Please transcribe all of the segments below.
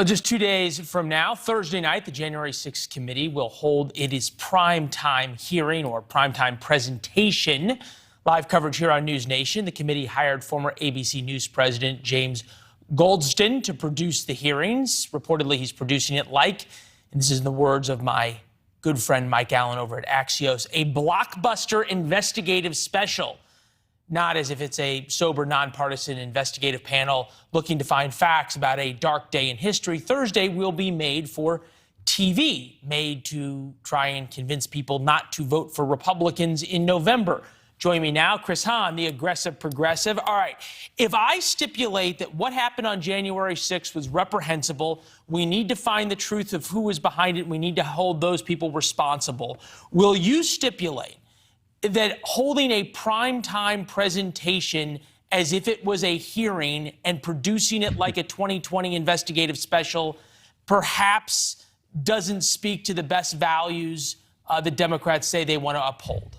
Just 2 days from now, Thursday night, the January 6th committee will hold its primetime hearing or primetime presentation. Live coverage here on NewsNation. The committee hired former ABC News president James Goldston to produce the hearings. Reportedly, he's producing it like, and this is in the words of my good friend Mike Allen over at Axios, a blockbuster investigative special. Not as if it's a sober, nonpartisan investigative panel looking to find facts about a dark day in history. Thursday will be made for TV, made to try and convince people not to vote for Republicans in November. Join me now, Chris Hahn, the aggressive progressive. All right, if I stipulate that what happened on January 6th was reprehensible, we need to find the truth of who was behind it, we need to hold those people responsible, will you stipulate that holding a primetime presentation as if it was a hearing and producing it like a 2020 investigative special perhaps doesn't speak to the best values the Democrats say they want to uphold?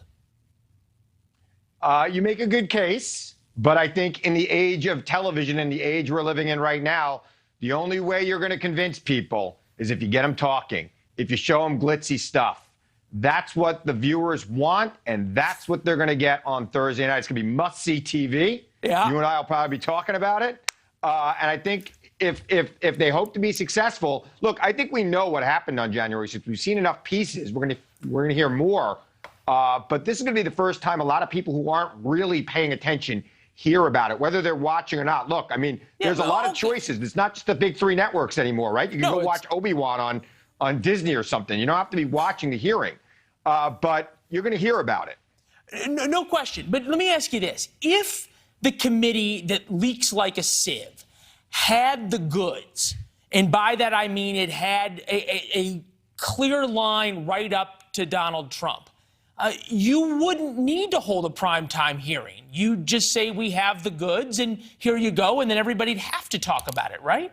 You make a good case, but I think in the age of television and the age we're living in right now, the only way you're going to convince people is if you get them talking, if you show them glitzy stuff. That's what the viewers want, and that's what they're going to get on Thursday night. It's going to be must-see TV. Yeah. You and I will probably be talking about it. And I think if they hope to be successful, look, I think we know what happened on January 6th. We've seen enough pieces. We're going to hear more. But this is going to be the first time a lot of people who aren't really paying attention hear about it, whether they're watching or not. Look, I mean, there's a lot of choices. It's not just the big three networks anymore, right? You can go watch Obi-Wan on Disney or something. You don't have to be watching the hearing, but you're going to hear about it. No question. But let me ask you this. If the committee that leaks like a sieve had the goods, and by that I mean it had a clear line right up to Donald Trump, you wouldn't need to hold a primetime hearing. You'd just say we have the goods and here you go, and then everybody'd have to talk about it, right?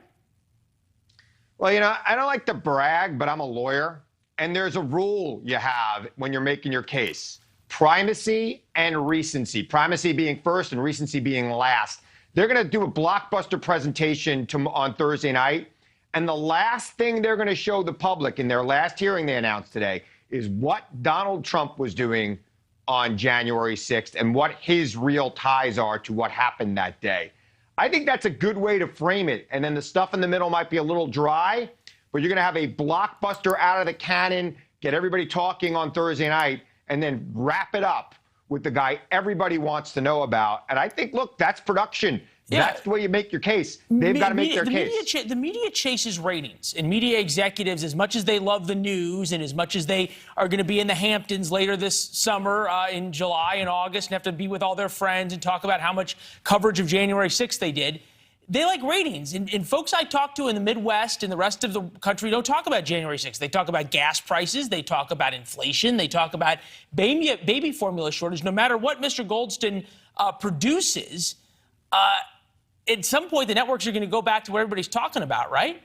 Well, you know, I don't like to brag, but I'm a lawyer, and there's a rule you have when you're making your case. Primacy and recency. Primacy being first and recency being last. They're going to do a blockbuster presentation on Thursday night, and the last thing they're going to show the public in their last hearing they announced today is what Donald Trump was doing on January 6th and what his real ties are to what happened that day. I think that's a good way to frame it. And then the stuff in the middle might be a little dry, but you're going to have a blockbuster out of the cannon, get everybody talking on Thursday night, and then wrap it up with the guy everybody wants to know about. And I think, look, that's production. Yeah. That's the way you make your case. They've got to make their case. The media chases ratings, and media executives, as much as they love the news and as much as they are going to be in the Hamptons later this summer in July and August and have to be with all their friends and talk about how much coverage of January 6th they did, they like ratings. And folks I talk to in the Midwest and the rest of the country don't talk about January 6th. They talk about gas prices. They talk about inflation. They talk about baby formula shortage. No matter what Mr. Goldston produces, at some point, the networks are going to go back to what everybody's talking about, right?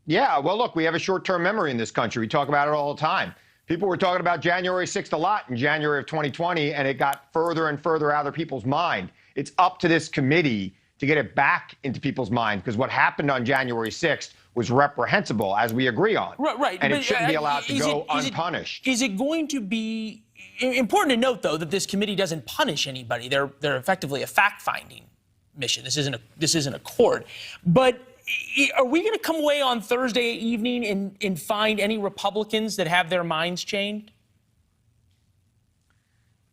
Yeah, well, look, we have a short-term memory in this country. We talk about it all the time. People were talking about January 6th a lot in January of 2020, and it got further and further out of people's mind. It's up to this committee to get it back into people's mind, because what happened on January 6th was reprehensible, as we agree on. Right. And it shouldn't be allowed to go unpunished. Is it going to be important to note, though, that this committee doesn't punish anybody? They're effectively a fact-finding mission. This isn't a court. But are we going to come away on Thursday evening and find any Republicans that have their minds changed?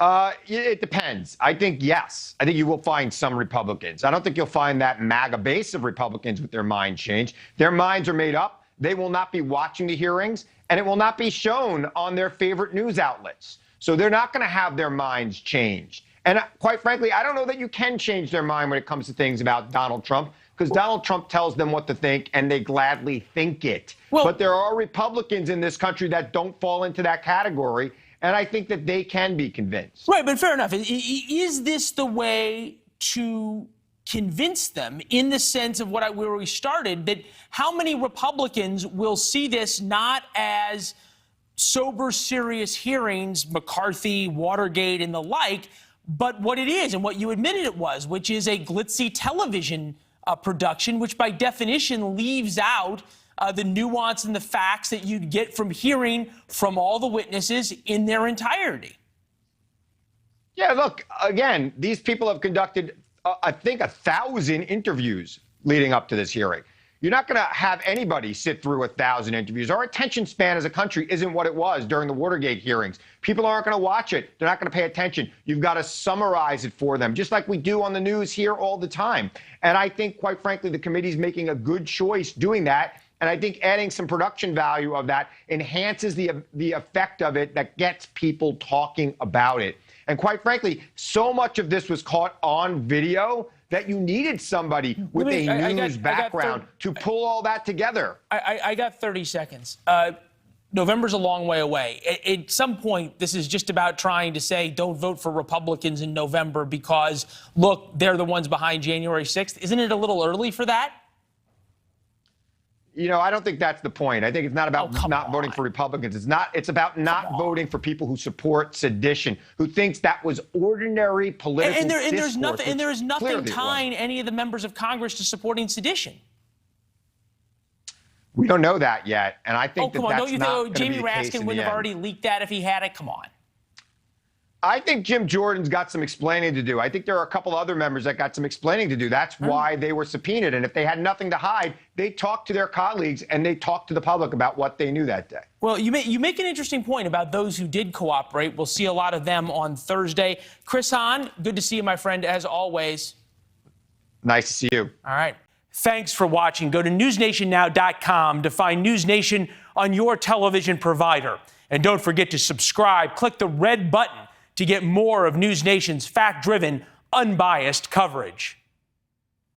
It depends. I think yes. I think you will find some Republicans. I don't think you'll find that MAGA base of Republicans with their minds changed. Their minds are made up. They will not be watching the hearings, and it will not be shown on their favorite news outlets. So they're not going to have their minds changed. And quite frankly, I don't know that you can change their mind when it comes to things about Donald Trump, because Donald Trump tells them what to think, and they gladly think it. But there are Republicans in this country that don't fall into that category, and I think that they can be convinced. Right, but fair enough. Is this the way to convince them, in the sense of where we started, that how many Republicans will see this not as sober, serious hearings, McCarthy, Watergate, and the like, but what it is and what you admitted it was, which is a glitzy television production, which by definition leaves out the nuance and the facts that you'd get from hearing from all the witnesses in their entirety. Yeah, look, again, these people have conducted, I think, 1,000 interviews leading up to this hearing. You're not going to have anybody sit through 1,000 interviews. Our attention span as a country isn't what it was during the Watergate hearings. People aren't going to watch it. They're not going to pay attention. You've got to summarize it for them, just like we do on the news here all the time. And I think, quite frankly, the committee's making a good choice doing that. And I think adding some production value of that enhances the effect of it that gets people talking about it. And quite frankly, so much of this was caught on video that you needed somebody with a news background to pull all that together. I got 30 seconds. November's a long way away. At some point, this is just about trying to say, don't vote for Republicans in November because, look, they're the ones behind January 6th. Isn't it a little early for that? You know, I don't think that's the point. I think it's not about not voting for Republicans. It's about not voting for people who support sedition, who thinks that was ordinary political discourse. And there is nothing tying any of the members of Congress to supporting sedition. We don't know that yet, and I think that's not going to be the case in the end. Jamie Raskin wouldn't have already leaked that if he had it? Come on. I think Jim Jordan's got some explaining to do. I think there are a couple other members that got some explaining to do. That's why they were subpoenaed. And if they had nothing to hide, they talked to their colleagues and they talked to the public about what they knew that day. Well, you make an interesting point about those who did cooperate. We'll see a lot of them on Thursday. Chris Hahn, good to see you, my friend, as always. Nice to see you. All right. Thanks for watching. Go to newsnationnow.com to find NewsNation on your television provider. And don't forget to subscribe. Click the red button to get more of NewsNation's fact-driven, unbiased coverage.